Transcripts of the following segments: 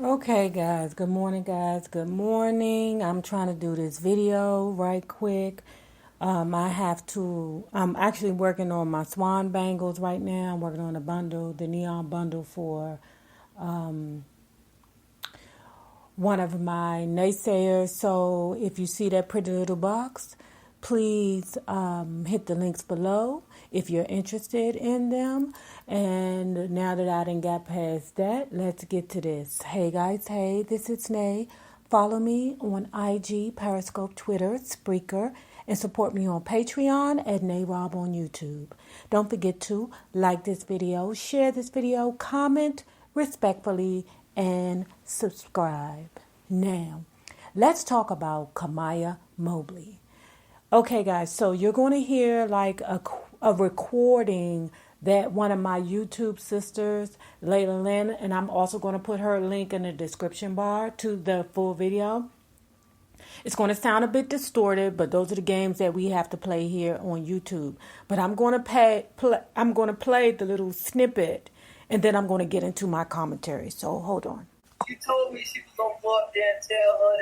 Okay, guys. Good morning, guys. Good morning. I'm trying to do this video right quick. I'm actually working on my swan bangles right now. I'm working on the neon bundle for one of my naysayers. So if you see that pretty little box, please hit the links below if you're interested in them. And now that I done got past that, let's get to this. Hey guys, hey, this is Nay. Follow me on IG, Periscope, Twitter, Spreaker, and support me on Patreon at NayRob on YouTube. Don't forget to like this video, share this video, comment respectfully, and subscribe. Now, let's talk about Kamiyah Mobley. Okay, guys, so you're going to hear like a recording that one of my YouTube sisters, Layla Lynn, and I'm also going to put her link in the description bar to the full video. It's going to sound a bit distorted, but those are the games that we have to play here on YouTube. But I'm going to play the little snippet, and then I'm going to get into my commentary. So hold on. She told me she was gonna go up there and tell her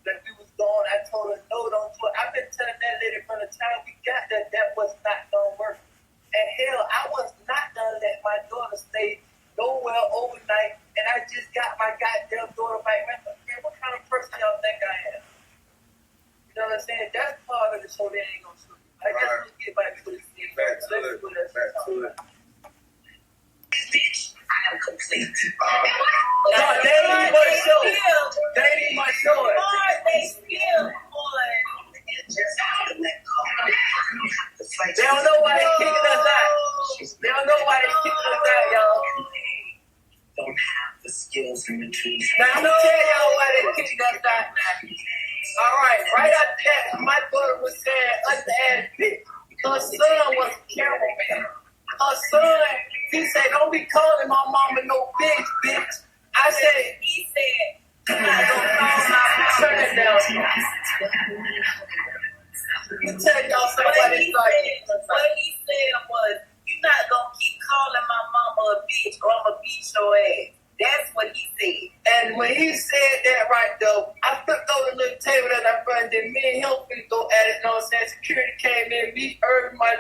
that we was going. I told her no, don't do it. I've been telling that lady from the time we got there that was not gonna work. And hell, I was not gonna let my daughter stay nowhere overnight. And I just got my goddamn daughter back. Man, what kind of person y'all think I am? You know what I'm saying? That's part of the show they ain't gonna show you. I guess we'll get back to this thing. Back to it. Bitch, I am complete. No, they ain't my show. They ain't my show. They still on. They don't know why they kicking us out. They don't know why they kicking us out, y'all. Don't have the skills and the tools. Now I'm gonna tell y'all why they kicking us out now. All right after that, my daughter was saying underass bitch. Her son was a cameraman. Her son, he said, don't be calling my mama no bitch. I said, he said, I'm not gonna call my turn it down. Let me tell y'all somebody what he said was, you're not gonna keep calling my mama a bitch or I'm gonna beat your ass. That's what he said. And when he said that right though, I flipped over the little table that I brought, then me and him finna go at it, you know what I'm saying? Security came in, me, Irvin, my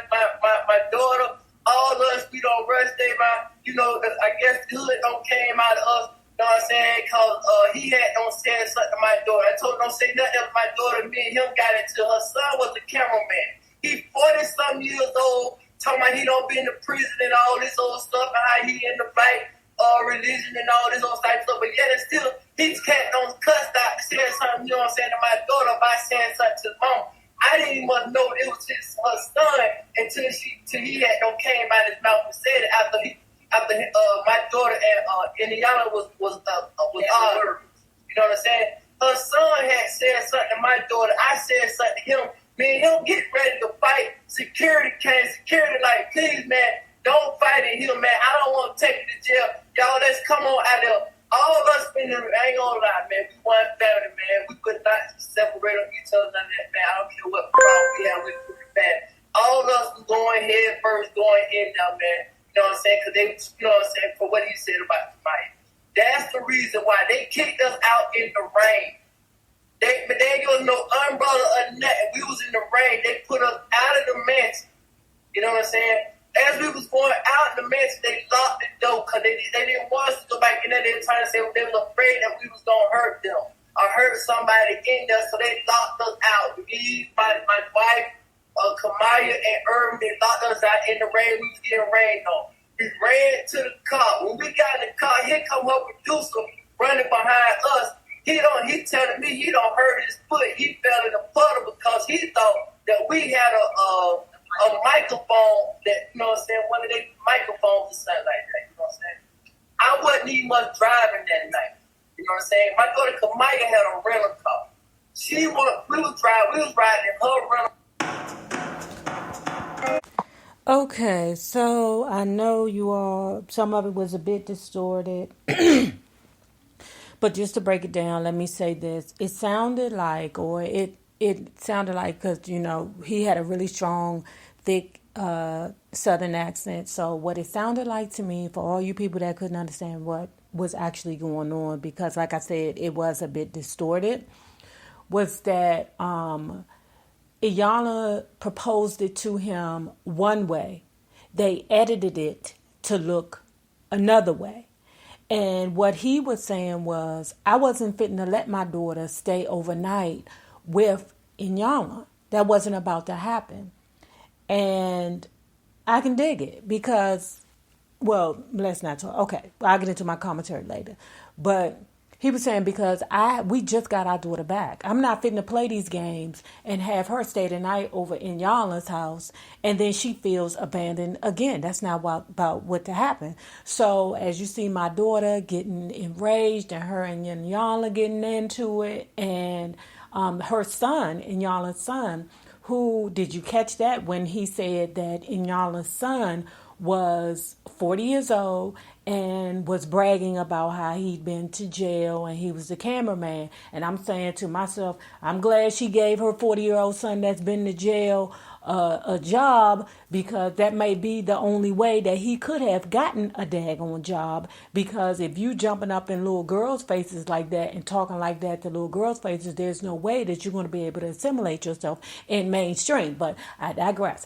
daughter, all of us, we don't rush them out. You know, I guess the hood don't came out of us. You know what I'm saying? Because he had don't say something to my daughter. I told him don't say nothing to my daughter. Me and him got into her son was a cameraman. He 40-some years old, talking about he don't be in the prison and all this old stuff and how he in the fight religion and all this old type stuff. But yet and still, his cat don't cuss out saying something, you know what I'm saying, to my daughter by saying something to his mom. I didn't even know it was her son until he had no came out his mouth and said it after my daughter and Iyanla was odd. You know what I'm saying? Her son had said something to my daughter. I said something to him. Me and him get ready to fight. Security came. Security like, please, man, don't fight in here, man. I don't want to take you to jail. Y'all, let's come on out there. All of us been there, I ain't gonna lie, man. We one family, man. We could not separate on each other, none of that, man. I don't care what problem we have with the man. All of us was going head first, going in there, man. You know what I'm saying? Because they, you know what I'm saying, for what he said about the fight. That's the reason why they kicked us out in the rain. But they ain't gonna no umbrella or nothing. We was in the rain. They put us out of the mansion. You know what I'm saying? As we was going out in the mansion, they locked the door because they didn't want us to go back in there. They were trying to say they was afraid that we was going to hurt them or hurt somebody in there, so they locked us out. Me, my wife, Kamiyah, and Irvin, they locked us out in the rain. We was getting rained on. We ran to the car. When we got in the car, here come her producer running behind us. He telling me he don't hurt his foot. He fell in a puddle because he thought that we had a microphone that, you know what I'm saying, one of their microphones or something like that, you know what I'm saying? I wasn't even much driving that night, you know what I'm saying? My daughter Kamiyah had a rental car. We was riding in her rental. Okay, so I know some of it was a bit distorted. But just to break it down, let me say this. It sounded like, because, he had a really strong, thick Southern accent. So what it sounded like to me, for all you people that couldn't understand what was actually going on, because like I said, it was a bit distorted, was that Iyanla proposed it to him one way. They edited it to look another way. And what he was saying was, I wasn't fitting to let my daughter stay overnight with Iyanla. That wasn't about to happen. And I can dig it because, well, let's not talk. Okay, I'll get into my commentary later. But he was saying, because we just got our daughter back. I'm not fitting to play these games and have her stay the night over in Iyanla's house, and then she feels abandoned again. That's not about what to happen. So as you see my daughter getting enraged, and her and Iyanla getting into it, and her son, Iyanla's son, who, did you catch that when he said that Iyanla's son was 40 years old and was bragging about how he'd been to jail and he was the cameraman? And I'm saying to myself, I'm glad she gave her 40-year-old son that's been to jail a job, because that may be the only way that he could have gotten a daggone job. Because if you jumping up in little girls' faces like that and talking like that to little girls' faces, there's no way that you're going to be able to assimilate yourself in mainstream. But I digress.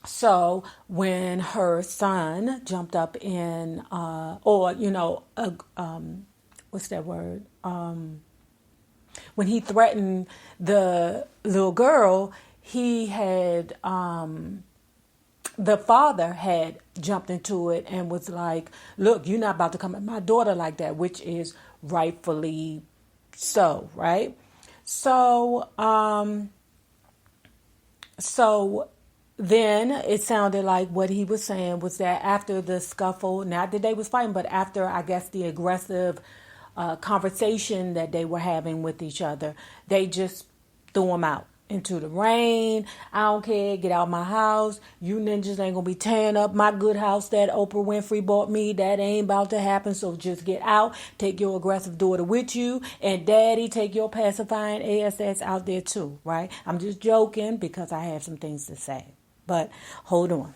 So when her son jumped up in, what's that word? When he threatened the little girl, he had, the father had jumped into it and was like, look, you're not about to come at my daughter like that, which is rightfully so, right? So then it sounded like what he was saying was that after the scuffle, not that they was fighting, but after, I guess, the aggressive conversation that they were having with each other, they just threw him out into the rain. I don't care, get out my house. You ninjas ain't gonna be tearing up my good house that Oprah Winfrey bought me. That ain't about to happen, so just get out. Take your aggressive daughter with you, and daddy, take your pacifying ass out there too, right? I'm just joking because I have some things to say, but hold on.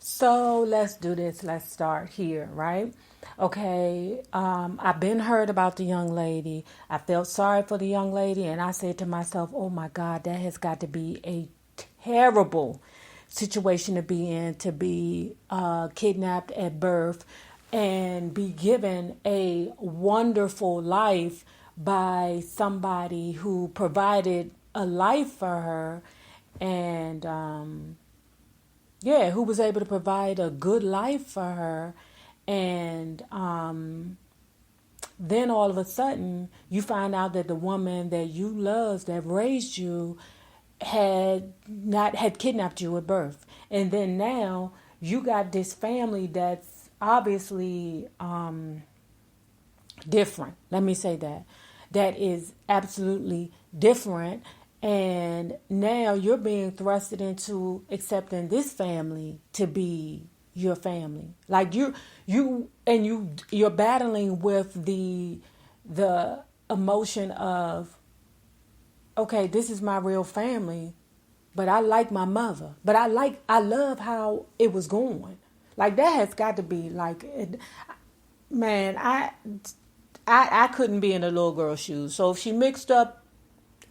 So let's do this. Let's start here, right? Okay, I've been heard about the young lady. I felt sorry for the young lady, and I said to myself, oh my God, that has got to be a terrible situation to be in, to be kidnapped at birth and be given a wonderful life by somebody who provided a life for her, and who was able to provide a good life for her. And then all of a sudden you find out that the woman that you loved, that raised you, had kidnapped you at birth. And then now you got this family that's obviously different. Let me say that. That is absolutely different. And now you're being thrusted into accepting this family to be your family. Like you're battling with the emotion of, okay, this is my real family, but I like my mother, but I love how it was going. Like that has got to be like, man, I couldn't be in a little girl's shoes. So if she mixed up,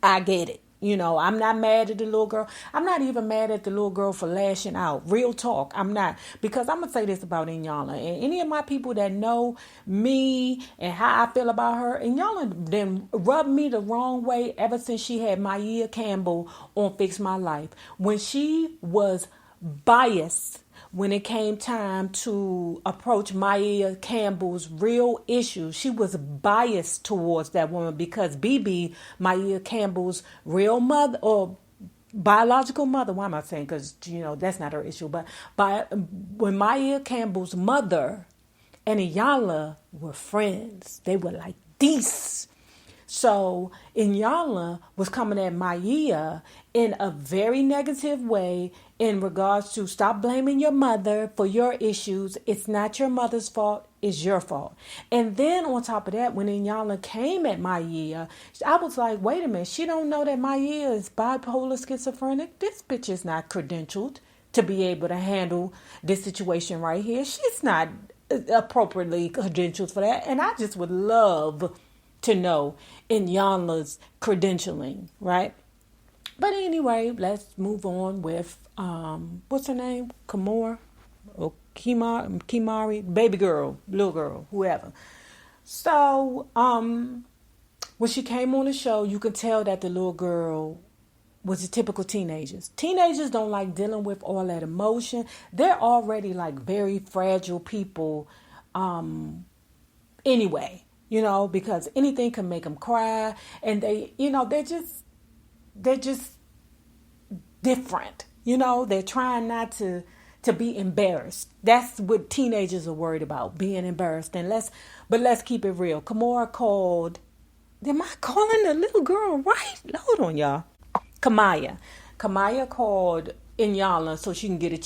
I get it. You know, I'm not mad at the little girl. I'm not even mad at the little girl for lashing out. Real talk, I'm not. Because I'm going to say this about Iyanla. And any of my people that know me and how I feel about her, Iyanla then rubbed me the wrong way ever since she had Maia Campbell on Fix My Life. When she was biased when it came time to approach Maia Campbell's real issues, she was biased towards that woman because BB, Maia Campbell's real mother or biological mother, why am I saying? Because, that's not her issue. But when Maia Campbell's mother and Iyanla were friends, they were like these. So Iyanla was coming at Maia in a very negative way in regards to stop blaming your mother for your issues. It's not your mother's fault. It's your fault. And then on top of that, when Iyanla came at Maia, I was like, wait a minute. She don't know that Maia is bipolar schizophrenic. This bitch is not credentialed to be able to handle this situation right here. She's not appropriately credentials for that. And I just would love to know Iyanla's credentialing, right? But anyway, let's move on with what's her name? Kimora or Kimari, baby girl, little girl, whoever. So, when she came on the show, you could tell that the little girl was a typical teenagers. Teenagers don't like dealing with all that emotion. They're already like very fragile people anyway, because anything can make them cry, and they're just different. They're trying not to be embarrassed. That's what teenagers are worried about, being embarrassed. But let's keep it real. Kimora called. Am I calling the little girl right? Hold on, y'all. Kamiyah. Kamiyah called Iyanla so she can get a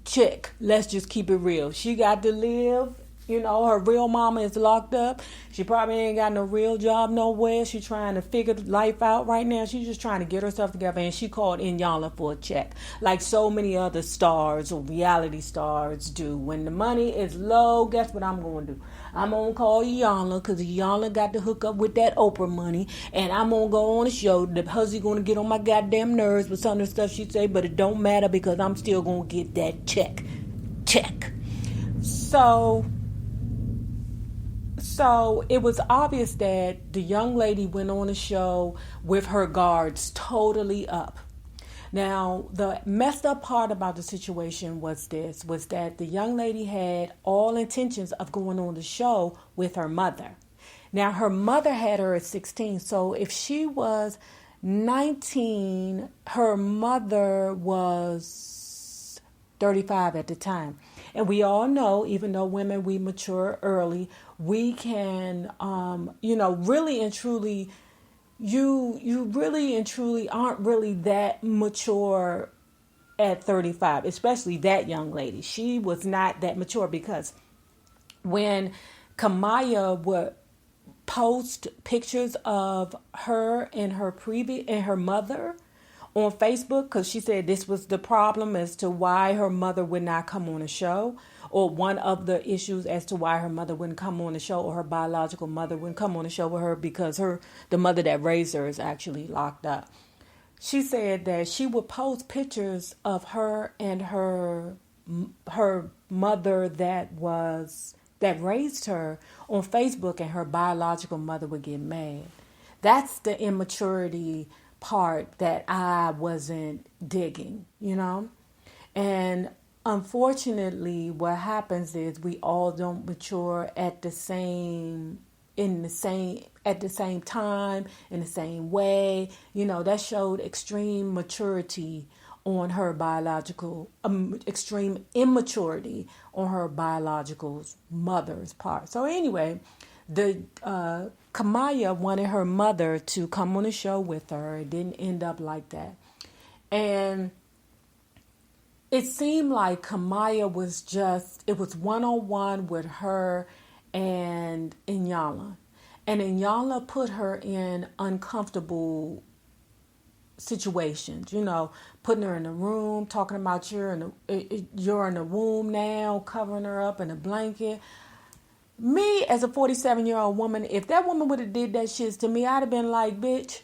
check. Let's just keep it real. She got to live. Her real mama is locked up. She probably ain't got no real job nowhere. She's trying to figure life out right now. She's just trying to get herself together. And she called Iyanla for a check. Like so many other stars or reality stars do. When the money is low, guess what I'm going to do? I'm going to call Iyanla because Iyanla got to hook up with that Oprah money. And I'm going to go on a show. The husband's going to get on my goddamn nerves with some of the stuff she say. But it don't matter because I'm still going to get that check. So it was obvious that the young lady went on a show with her guards totally up. Now, the messed up part about the situation was that the young lady had all intentions of going on the show with her mother. Now, her mother had her at 16, so if she was 19, her mother was 35 at the time. And we all know, even though women, we mature early, we can, really and truly, you really and truly aren't really that mature at 35, especially that young lady. She was not that mature because when Kamiyah would post pictures of her and her mother on Facebook, because she said this was the problem as to why her mother would not come on the show, or one of the issues as to why her mother wouldn't come on the show, or her biological mother wouldn't come on the show with her because the mother that raised her is actually locked up. She said that she would post pictures of her and her mother that raised her on Facebook, and her biological mother would get mad. That's the immaturity part that I wasn't digging, and unfortunately what happens is we all don't mature at the same time, in the same way. That showed extreme maturity on her biological, extreme immaturity on her biological mother's part. So anyway, Kamiyah wanted her mother to come on the show with her. It didn't end up like that. And it seemed like Kamiyah it was one-on-one with her and Iyanla. And Iyanla put her in uncomfortable situations, putting her in a room, talking about you're in a room now, covering her up in a blanket. Me, as a 47-year-old woman, if that woman would have did that shit to me, I'd have been like, bitch,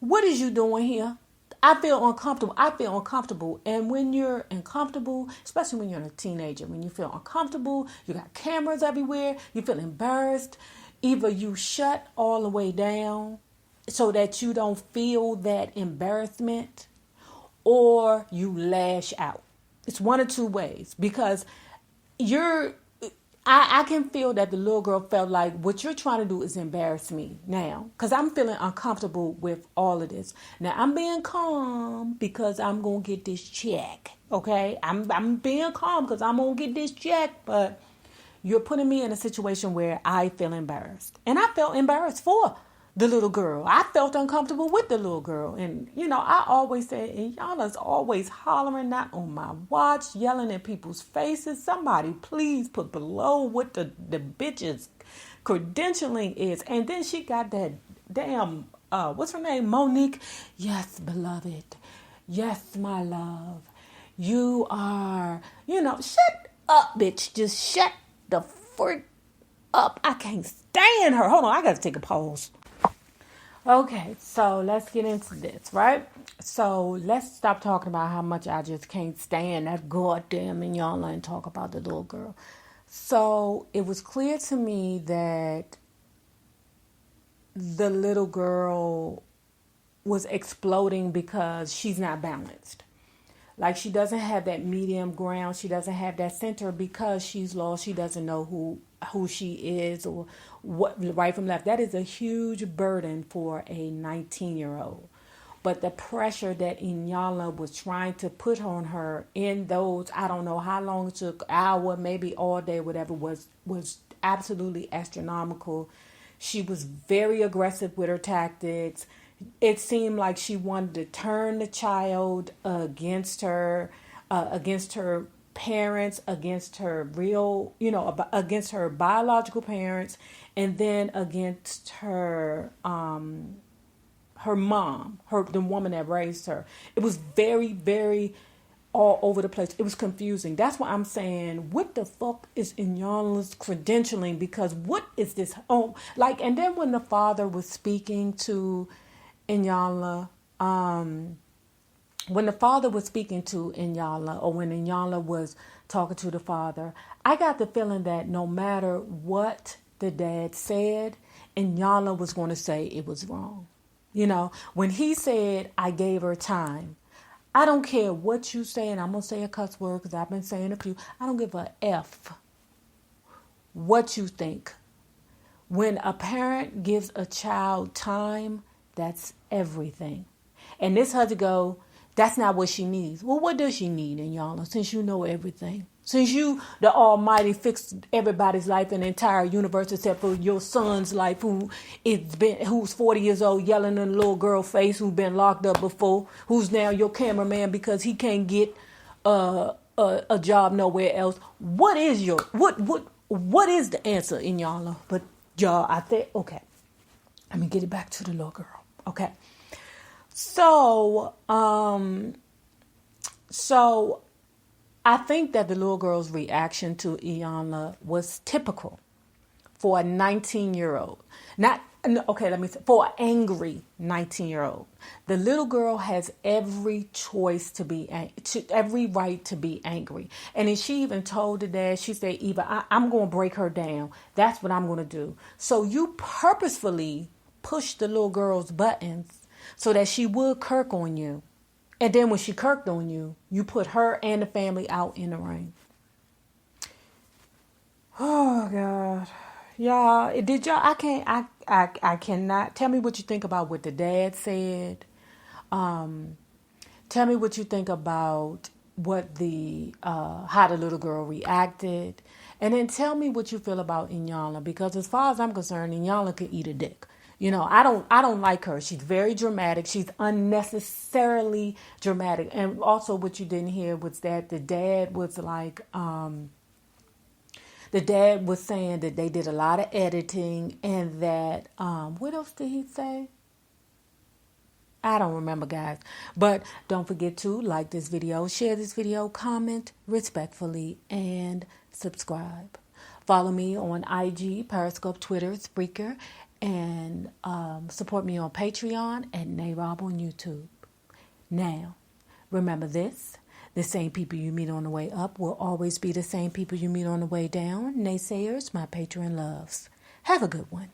what is you doing here? I feel uncomfortable. And when you're uncomfortable, especially when you're a teenager, when you feel uncomfortable, you got cameras everywhere, you feel embarrassed, either you shut all the way down so that you don't feel that embarrassment, or you lash out. It's one of two ways, because I can feel that the little girl felt like what you're trying to do is embarrass me now, because I'm feeling uncomfortable with all of this. Now, I'm being calm because I'm going to get this check, okay? I'm being calm because I'm going to get this check, but you're putting me in a situation where I feel embarrassed. And I felt embarrassed for the little girl. I felt uncomfortable with the little girl. And, I always say, and y'all is always hollering, not on my watch, yelling at people's faces. Somebody please put below what the bitch's credentialing is. And then she got that damn, what's her name? Monique. Yes, beloved. Yes, my love. You are, shut up, bitch. Just shut the frick up. I can't stand her. Hold on, I gotta take a pause. Okay, so let's get into this, right? So let's stop talking about how much I just can't stand that goddamn Iyanla and talk about the little girl. So it was clear to me that the little girl was exploding because she's not balanced. Like, she doesn't have that medium ground. She doesn't have that center because she's lost. She doesn't know who she is or what right from left. That is a huge burden for a 19-year-old. But the pressure that Iyanla was trying to put on her in those, I don't know how long it took, hour, maybe all day, whatever, was absolutely astronomical. She was very aggressive with her tactics. It seemed like she wanted to turn the child against her parents, against her real, against her biological parents, and then against her her mom, the woman that raised her. It was very, very all over the place. It was confusing. That's why I'm saying, what the fuck is Iyanla's credentialing? Because what is this? Oh, like, and then when the father was speaking to Iyanla, when the father was speaking to Iyanla, or when Iyanla was talking to the father, I got the feeling that no matter what the dad said, Iyanla was going to say it was wrong. When he said, I gave her time, I don't care what you say, and I'm going to say a cuss word because I've been saying a few. I don't give a F what you think. When a parent gives a child time, that's everything. And this had to go, that's not what she needs. Well, what does she need, Iyanla, since you know everything? Since you, the Almighty, fixed everybody's life in the entire universe except for your son's life, who's 40 years old, yelling in a little girl face, who's been locked up before, who's now your cameraman because he can't get a job nowhere else. What is the answer, Iyanla? But y'all, I think, okay, let me get it back to the little girl. Okay, so I think that the little girl's reaction to Iyanla was typical for a 19-year-old. For an angry 19-year-old. The little girl has every choice every right to be angry. And then she even told the dad, she said, Eva, I'm going to break her down. That's what I'm going to do. So you purposefully push the little girl's buttons so that she would kirk on you. And then when she kirked on you, you put her and the family out in the rain. Oh, God. Y'all, I cannot. Tell me what you think about what the dad said. Tell me what you think about how the little girl reacted. And then tell me what you feel about Iyanla, because as far as I'm concerned, Iyanla could eat a dick. I don't like her. She's very dramatic. She's unnecessarily dramatic. And also what you didn't hear was that the dad was like, the dad was saying that they did a lot of editing and that, what else did he say? I don't remember, guys. But don't forget to like this video, share this video, comment respectfully, and subscribe. Follow me on IG, Periscope, Twitter, Spreaker, and support me on Patreon and NAROB on YouTube. Now, remember this. The same people you meet on the way up will always be the same people you meet on the way down. Naysayers, my patron loves. Have a good one.